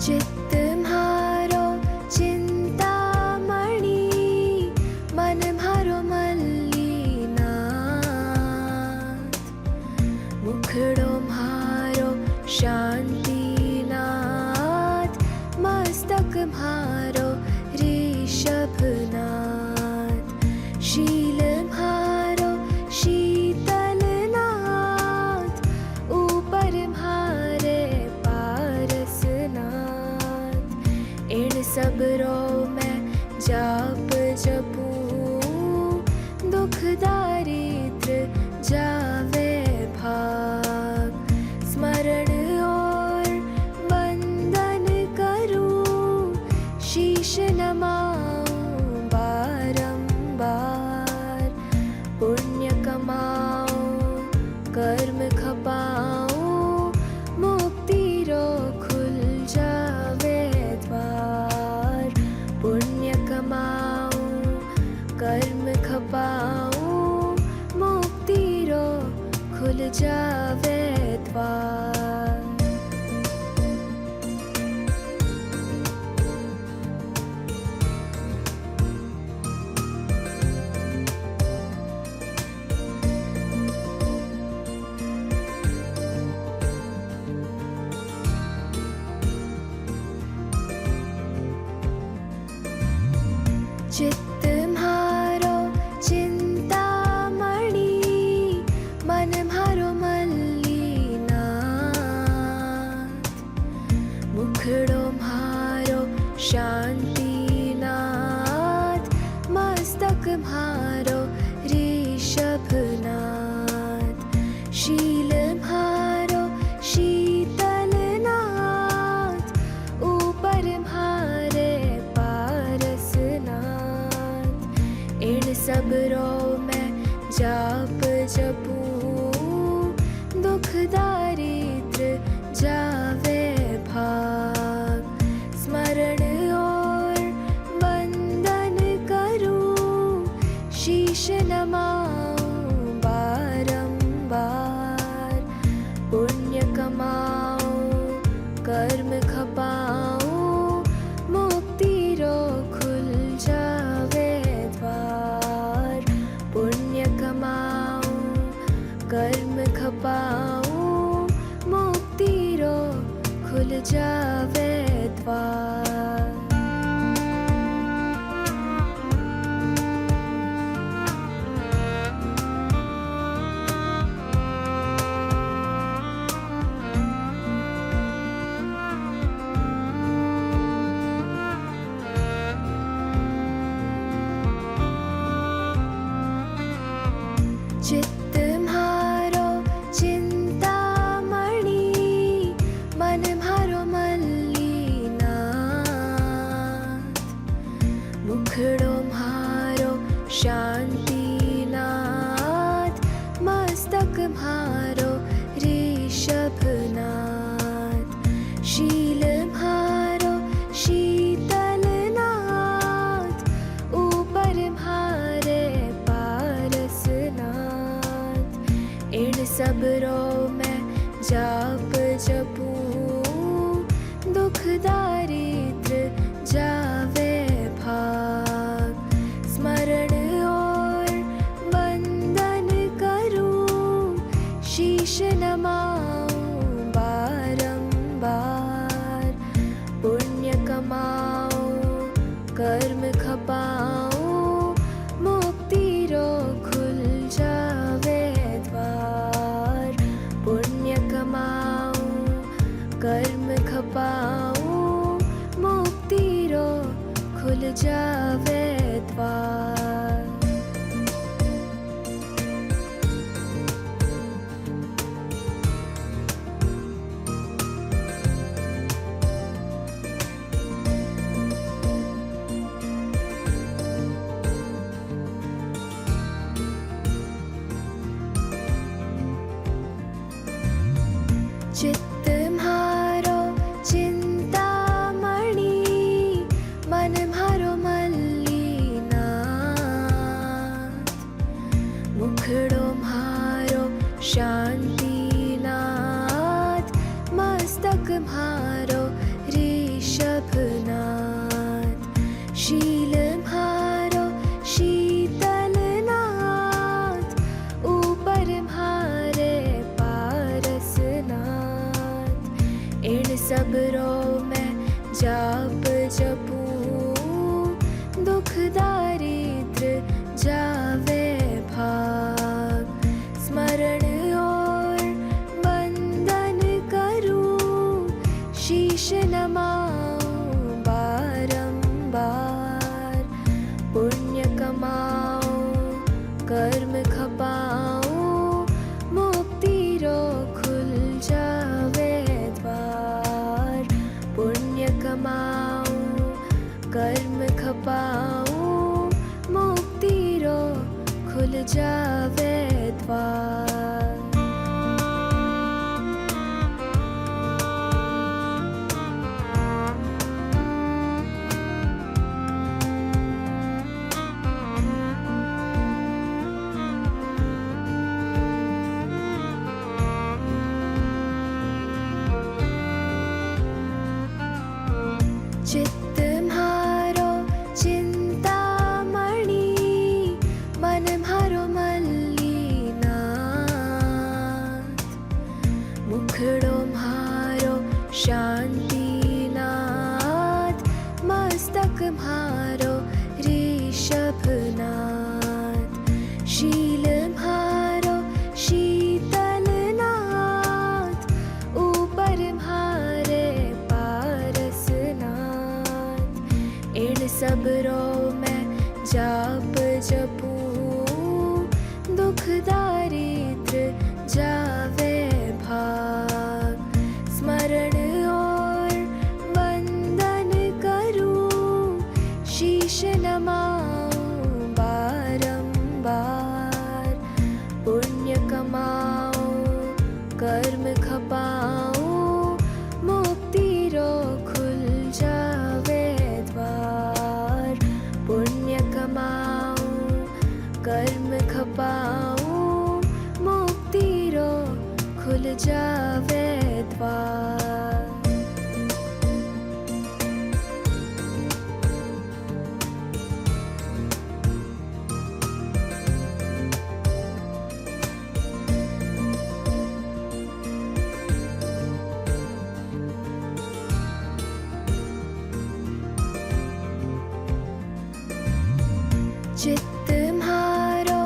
चित्त म्हारो चिंतामणि, मन म्हारो मल्लीनाथ। मुखड़ो म्हारो शांतिनाथ, मस्तक म्हारो ऋषभनाथ। शील म्हारो शीतलनाथ, ऊपर म्हारे पारसनाथ। इन सबरो मैं जाप जपूं, दुख दारिद्र जावे भाग। स्मरण और वंदन करूं, शीश नमाऊं बारंबार। पुण्य कमाऊं कर्म खपाऊं, मुक्ति रो खुल जावे द्वार। पुण्य कमाऊं कर्म खपाऊं, मुक्ति रो खुल जावे द्वार। चित्त म्हारो चिंतामणि, मन म्हारो मल्लीनाथ। मुखड़ो म्हारो शांतिनाथ, मस्तक म्हारो ऋषभनाथ। शील म्हारो शीतलनाथ, ऊपर म्हारे पारसनाथ। इन सबरो मैं जाप जपूं, दुख दारिद्र जावे भाग। स्मरण और वंदन करूं, शीश नमाऊं बारंबार। पुण्य कमाऊं कर्म खपाऊं, मुक्ति रो खुल जावे द्वार। पुण्य कमाऊं कर्म खपाऊं, मुक्ति रो खुल जावे द्वार। चित्त म्हारो चिंतामणि, मन म्हारो मल्लीनाथ। मुखड़ो म्हारो शांतिनाथ, मस्तक म्हारो ऋषभनाथ। शील म्हारो शीतलनाथ, ऊपर म्हारे पारसनाथ। इन सबरो मैं जाप जपूं, दुख दारिद्र जावे भाग। स्मरण और वंदन करूं, शीश नमाऊं बारंबार। पुण्य कमाऊं कर्म खपाऊं, मुक्ति रो खुल जावे द्वार। पुण्य कमाऊं कर्म खपाऊं, मुक्ति रो खुल जावे द्वार। पुण्य कमाओ कर्म खपाओ मुक्ति रो खुल जावे द्वार पुण्य कमाओ कर्म खपाओ मुक्ति रो खुल जावे द्वार चित्त म्हारो चिंतामणि मन म्हारो मल्लीनाथ मुखड़ो म्हारो शांतिनाथ मस्तक म्हारो ऋषभनाथ शील म्हारो शीतलनाथ ऊपर म्हारे इन सबरो मैं जाप जपूं दुख दारिद्र जावे भाग स्मरण और वंदन करूं शीश नमाऊं बारंबार पुण्य कमाओ कर्म खपाओ मुक्ति रो खुल जावे द्वार पुण्य कमाओ कर्म खपाओ मुक्ति रो खुल जावे द्वार चित्त म्हारो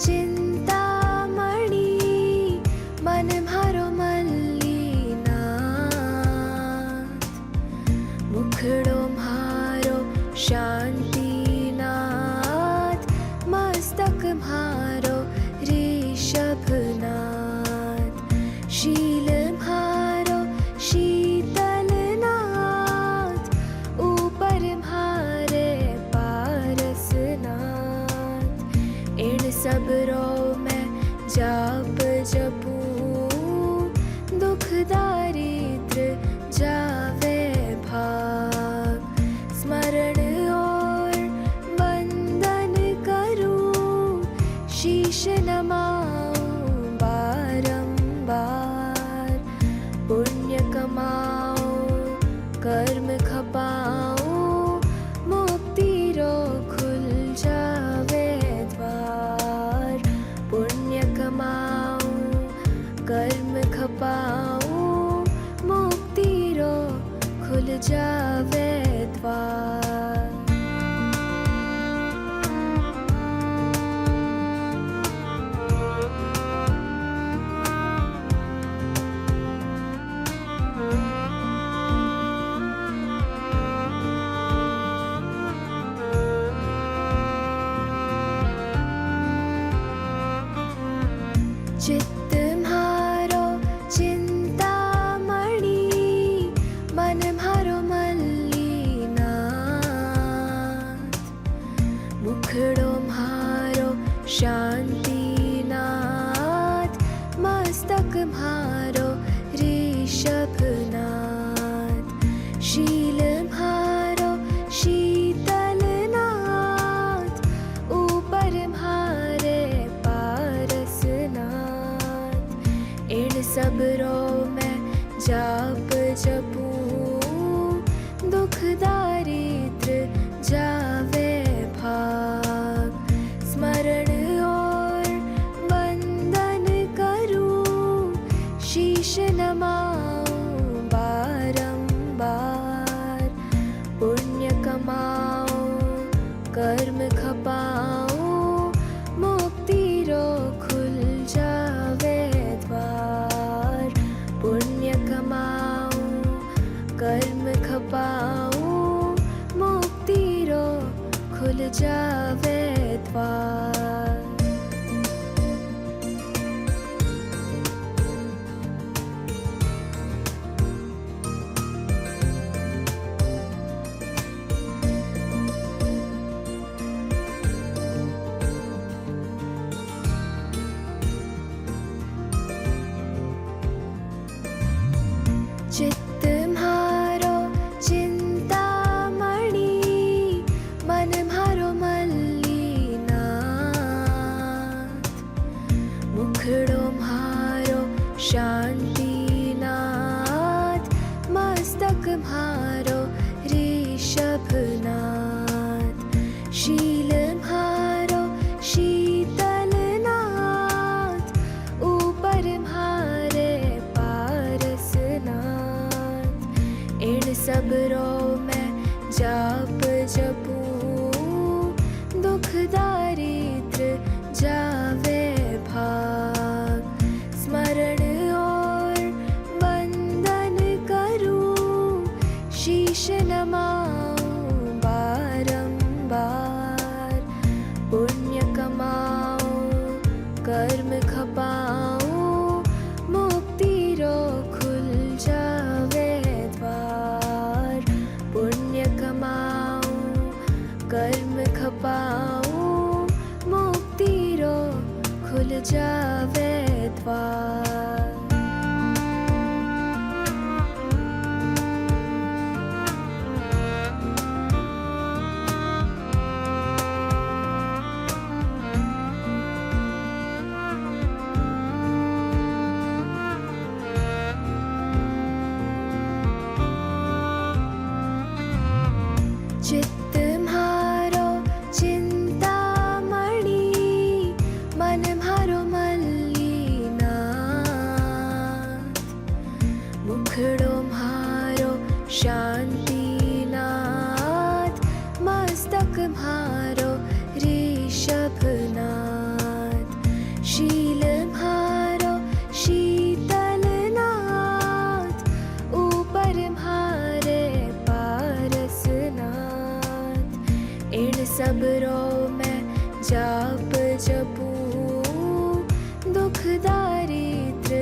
चिंतामणि मन म्हारो मल्लीनाथ मुखड़ो म्हारो शांतिनाथ मस्तक म्हारो ऋषभनाथ शील म्हारो शीतलनाथ ऊपर म्हारे इन सबरो मैं जाप जपूं दुख दारिद्र जावे भाग स्मरण और वंदन करूं शीश नमाऊं बारंबार पुण्य कमाओ कर्म खपाओ मुक्ति रो खुल जावे द्वार पुण्य कमाओ कर्म खपाओ मुक्ति रो खुल जावे द्वार चित्त म्हारो चिंतामणि मन म्हारो मल्लीनाथ मुखड़ो म्हारो शांतिनाथ मस्तक म्हारो ऋषभनाथ शील म्हारो शीतलनाथ ऊपर म्हारे इन सबरो मैं जाप जपूं दुख दारिद्र जावे भाग स्मरण और वंदन करूं शीश नमाऊं बारंबार पुण्य कमाओ कर्म खपाओ मुक्ति रो खुल जावे द्वार पुण्य कमाओ कर्म खपाओ मुक्ति रो खुल जावे द्वार। चित्त म्हारो चिंतामणि, मन म्हारो मल्लीनाथ। मुखड़ो म्हारो शांतिनाथ, मस्तक म्हारो ऋषभनाथ। शील म्हारो शीतलनाथ, ऊपर म्हारे पारसनाथ। इन सबरो मैं जाप जपूं, दुख दारिद्र जावे भाग। स्मरण और वंदन करूं, शीश नमाऊं बारंबार। पुण्य कमाऊं कर्म खपाऊं, मुक्ति रो खुल जावे द्वार। पुण्य कमाऊं कर्म खपाऊं, मुक्ति रो खुल जावे द्वार। चित्त म्हारो चिंतामणि, मन म्हारो मल्लीनाथ। मुखड़ो म्हारो शांतिनाथ, मस्तक म्हारो ऋषभनाथ। शील म्हारो शीतलनाथ, ऊपर म्हारे पारसनाथ। इन सबरो मैं जाप जपूं, दुख दारिद्र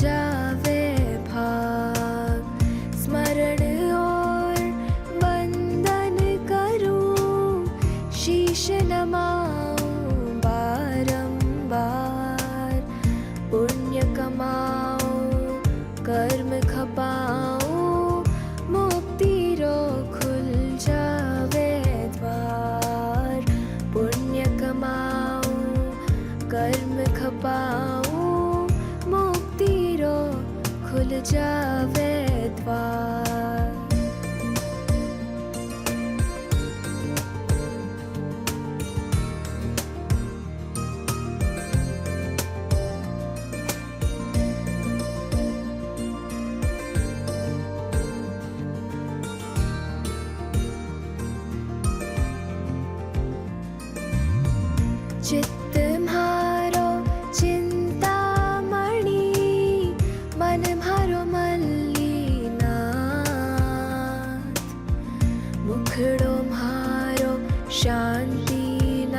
जावे भाग। स्मरण और वंदन करूं, शीश नमाऊं बारंबार। पुण्य कमाऊं कर्म खपाऊं, मुक्ति रो खुल जावे द्वार। पुण्य कमाऊं कर्म खपाऊं, मुक्ति रो खुल जावे द्वार। चित्त म्हारो चिंतामणि, मन म्हारो मल्लीनाथ। मुखड़ो म्हारो शांतिनाथ,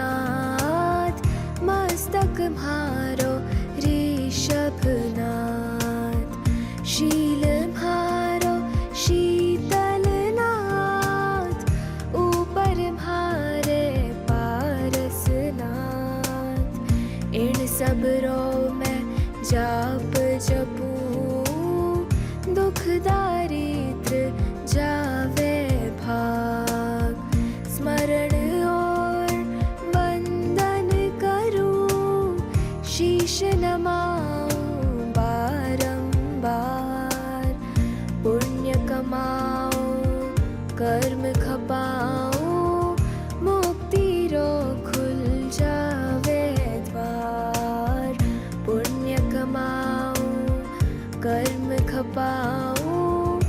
मस्तक म्हारो ऋषभनाथ। शील म्हारो शीतलनाथ, ऊपर म्हारे पारसनाथ। इन सबरो मैं जाप जपूं, दुख दारिद्र जावे भाग। स्मरण और वंदन करूं, शीश नमाऊं बारंबार। पुण्य कमाऊं कर्म खपाऊं, मुक्ति रो खुल जावे द्वार। पुण्य कमाऊं कर्म खपाऊं,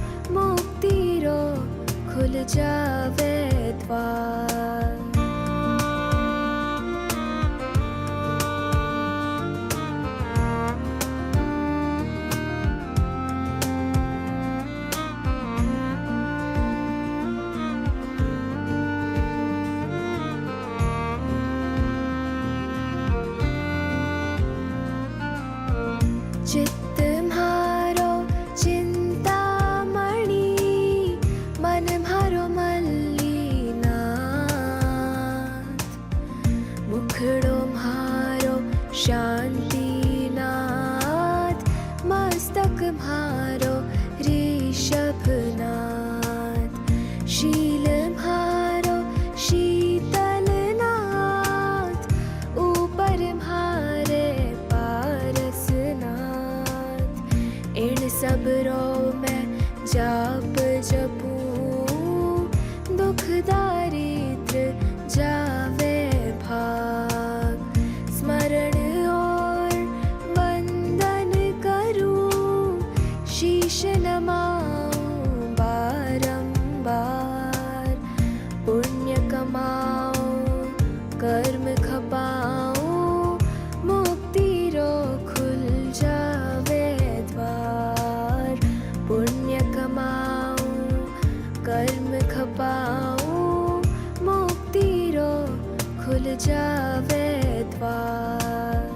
चित्त म्हारो चिंतामणि, मन म्हारो मल्लीनाथ, मुखड़ो म्हारो शांतिनाथ, मस्तक म्हारो ऋषभनाथ, शील म्हारो शीतलनाथ, ऊपर म्हारे पारसनाथ। इन सबरो मैं जाप जपूं, दुख दारिद्र जावे भाग, स्मरण और वंदन करूं, शीश नमाऊं बारंबार। पुण्य कमाऊं कर्म खपाऊं, मुक्ति रो खुल जावे द्वार। पुण्य कमाऊं कर्म खपाऊं, मुक्ति रो खुल जावे द्वार।